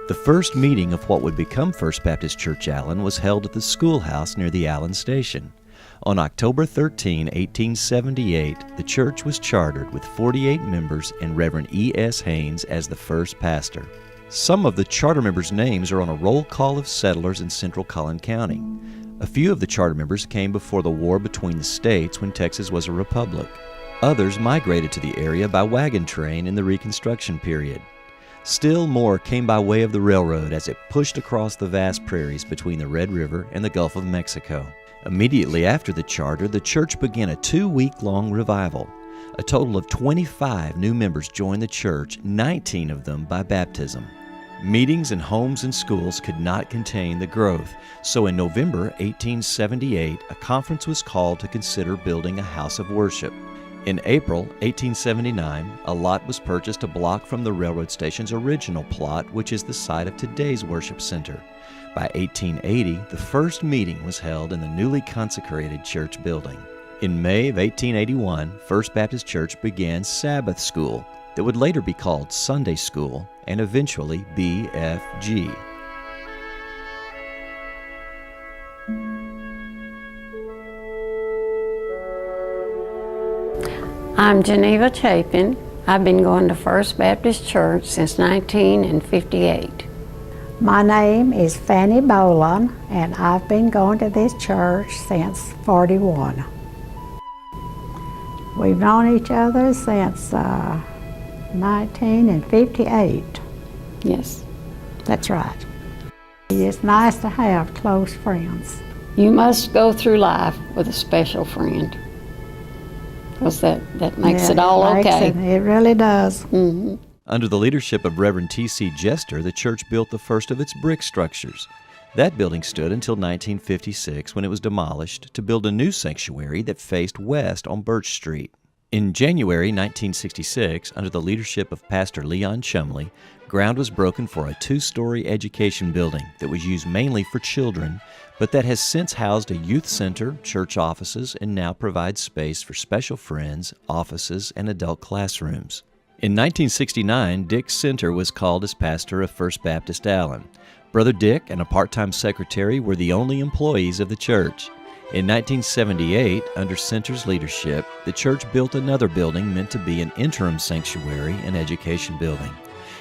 The first meeting of what would become First Baptist Church Allen was held at the schoolhouse near the Allen Station. On October 13, 1878, the church was chartered with 48 members and Reverend E.S. Haynes as the first pastor. Some of the charter members' names are on a roll call of settlers in central Collin County. A few of the charter members came before the war between the states when Texas was a republic. Others migrated to the area by wagon train in the Reconstruction period. Still more came by way of the railroad as it pushed across the vast prairies between the Red River and the Gulf of Mexico. Immediately after the charter, the church began a 2-week-long revival. A total of 25 new members joined the church, 19 of them by baptism. Meetings in homes and schools could not contain the growth, so in November 1878, a conference was called to consider building a house of worship. In April 1879, a lot was purchased a block from the railroad station's original plot, which is the site of today's worship center. By 1880, the first meeting was held in the newly consecrated church building. In May of 1881, First Baptist Church began Sabbath School that would later be called Sunday School and eventually BFG. I'm Geneva Chapin. I've been going to First Baptist Church since 1958. My name is Fanny Boland, and I've been going to this church since 41. We've known each other since 1958. Yes, that's right. It's nice to have close friends. You must go through life with a special friend, because that makes it all okay. It really does. Mm-hmm. Under the leadership of Reverend T.C. Jester, the church built the first of its brick structures. That building stood until 1956 when it was demolished to build a new sanctuary that faced west on Birch Street. In January 1966, under the leadership of Pastor Leon Chumley, ground was broken for a 2-story education building that was used mainly for children, but that has since housed a youth center, church offices, and now provides space for special friends, offices, and adult classrooms. In 1969, Dick Center was called as pastor of First Baptist Allen. Brother Dick and a part-time secretary were the only employees of the church. In 1978, under Center's leadership, the church built another building meant to be an interim sanctuary and education building.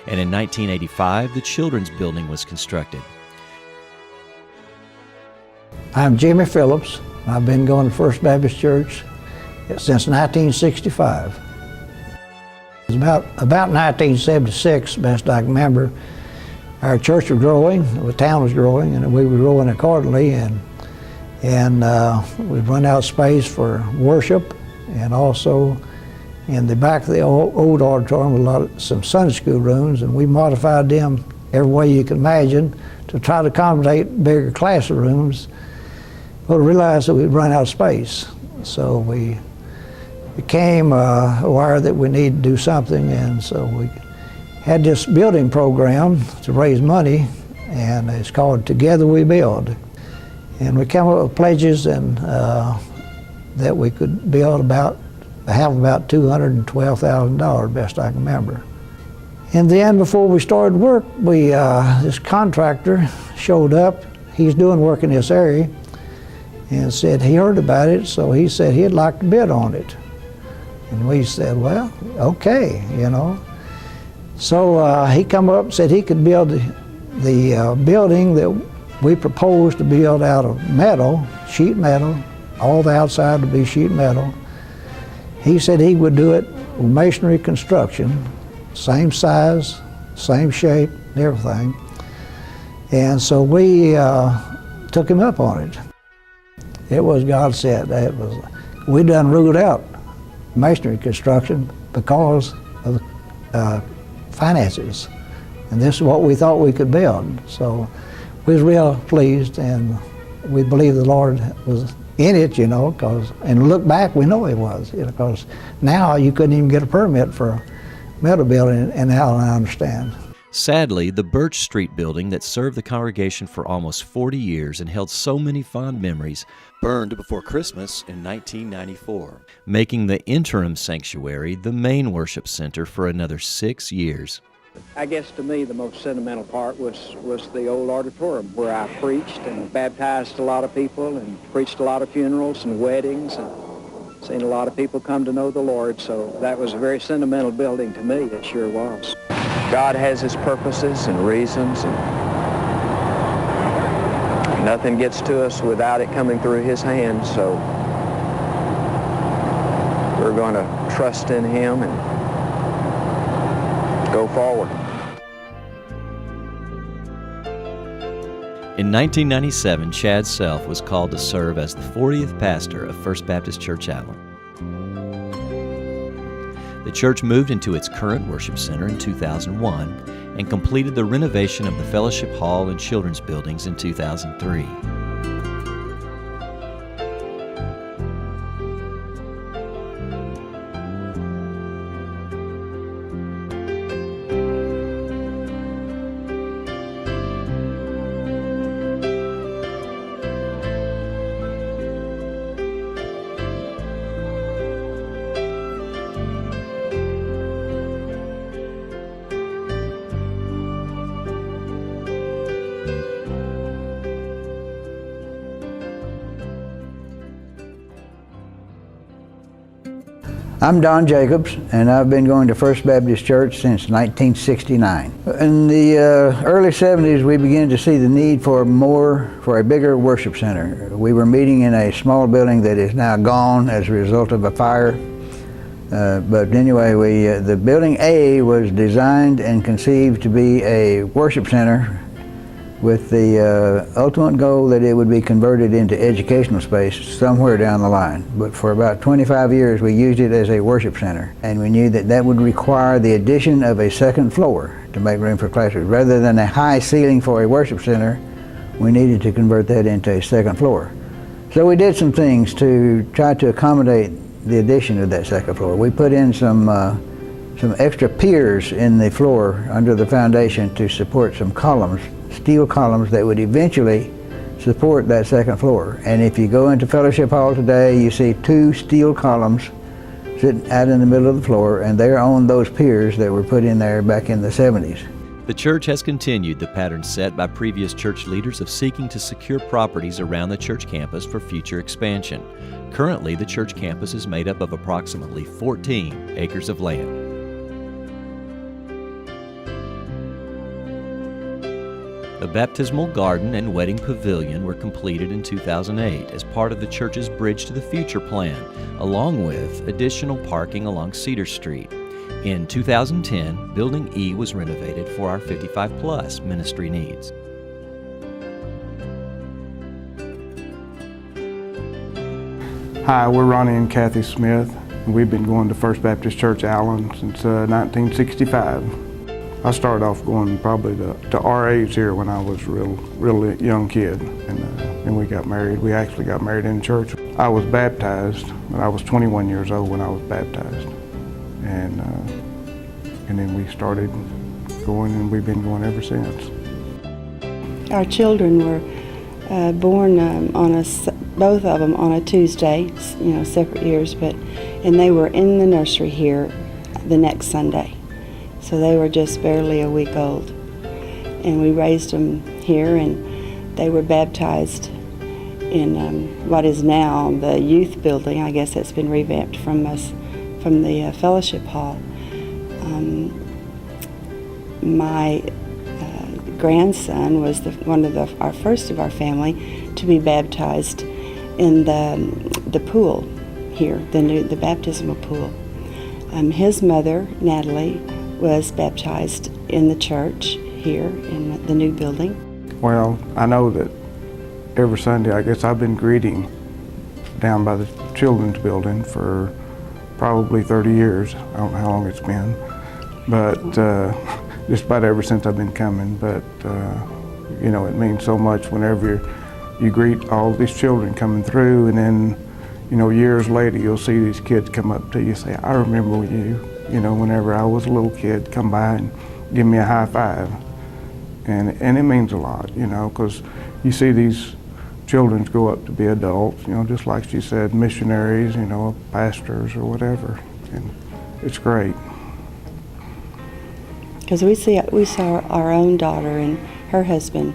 And in 1985, the children's building was constructed. I'm Jimmy Phillips. I've been going to First Baptist Church since 1965. It was about 1976, best I can remember, our church was growing, the town was growing, and we were growing accordingly, and we'd run out of space for worship, and also in the back of the old auditorium was some Sunday school rooms, and we modified them every way you can imagine to try to accommodate bigger classrooms, but we realized that we'd run out of space. So we became aware that we needed to do something, and so we had this building program to raise money, and it's called Together We Build. And we came up with pledges and that we could have about $212,000, best I can remember. And then before we started work, this contractor showed up. He's doing work in this area, and said he heard about it, so he said he'd like to bid on it. And we said, well, okay, you know. So he come up and said he could build the building that we proposed to build out of metal, sheet metal, all the outside to be sheet metal. He said he would do it with masonry construction, same size, same shape, and everything. And so we took him up on it. It was God said. We done ruled out masonry construction because of finances, and this is what we thought we could build. So we was real pleased, and we believe the Lord was in it, you know, and look back, we know He was, you know, because now you couldn't even get a permit for a metal building, and now I understand. Sadly, the Birch Street building that served the congregation for almost 40 years and held so many fond memories burned before Christmas in 1994, making the interim sanctuary the main worship center for another 6 years. I guess to me the most sentimental part was the old auditorium where I preached and baptized a lot of people and preached a lot of funerals and weddings and seen a lot of people come to know the Lord. So that was a very sentimental building to me. It sure was. God has his purposes and reasons, and nothing gets to us without it coming through his hands. So we're going to trust in him and go forward. In 1997, Chad Self was called to serve as the 40th pastor of First Baptist Church Allen. The church moved into its current worship center in 2001 and completed the renovation of the fellowship hall and children's buildings in 2003. I'm Don Jacobs, and I've been going to First Baptist Church since 1969. In the early 70s, we began to see the need for a bigger worship center. We were meeting in a small building that is now gone as a result of a fire. But anyway, the building A was designed and conceived to be a worship center with the ultimate goal that it would be converted into educational space somewhere down the line. But for about 25 years we used it as a worship center, and we knew that that would require the addition of a second floor to make room for classrooms. Rather than a high ceiling for a worship center, we needed to convert that into a second floor. So we did some things to try to accommodate the addition of that second floor. We put in some extra piers in the floor under the foundation to support some columns, steel columns that would eventually support that second floor. And if you go into Fellowship Hall today, you see two steel columns sitting out in the middle of the floor, and they're on those piers that were put in there back in the 70s. The church has continued the pattern set by previous church leaders of seeking to secure properties around the church campus for future expansion. Currently, the church campus is made up of approximately 14 acres of land. The baptismal garden and wedding pavilion were completed in 2008 as part of the church's Bridge to the Future plan, along with additional parking along Cedar Street. In 2010, Building E was renovated for our 55-plus ministry needs. Hi, we're Ronnie and Kathy Smith. We've been going to First Baptist Church Allen since 1965. I started off going probably to our age here when I was a real young kid, and we got married. We actually got married in church. I was baptized when I was 21 years old when I was baptized, and then we started going, and we've been going ever since. Our children were born both of them on a Tuesday, separate years, and they were in the nursery here the next Sunday. So they were just barely a week old. And we raised them here, and they were baptized in what is now the youth building. I guess it's been revamped from the fellowship hall. My grandson was one of our first of our family to be baptized in the pool here, the baptismal pool. His mother, Natalie, was baptized in the church here in the new building. Well, I know that every Sunday, I guess I've been greeting down by the children's building for probably 30 years. I don't know how long it's been, but just about ever since I've been coming. But it means so much whenever you greet all these children coming through, and then years later you'll see these kids come up to you and say, "I remember you. Whenever I was a little kid, come by and give me a high five." And it means a lot, because you see these children grow up to be adults, just like she said, missionaries, pastors or whatever, and it's great. Because we saw our own daughter and her husband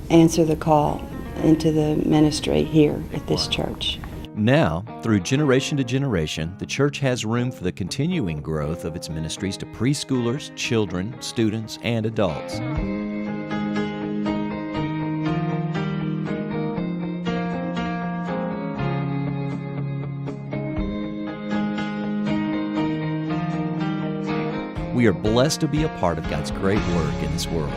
answer the call into the ministry here at this church. Now, through generation to generation, the church has room for the continuing growth of its ministries to preschoolers, children, students, and adults. We are blessed to be a part of God's great work in this world.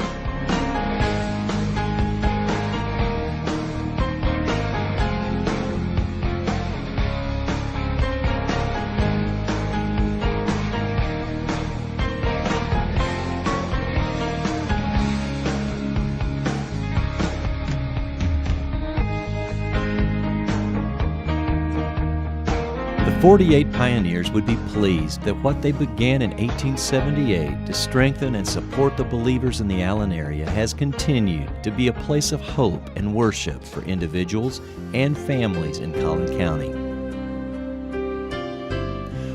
The 48 pioneers would be pleased that what they began in 1878 to strengthen and support the believers in the Allen area has continued to be a place of hope and worship for individuals and families in Collin County.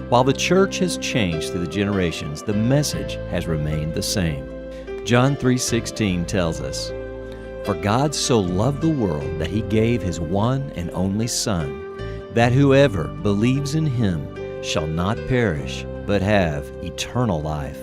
While the church has changed through the generations, the message has remained the same. John 3:16 tells us, "For God so loved the world that He gave His one and only Son, that whoever believes in Him shall not perish, but have eternal life."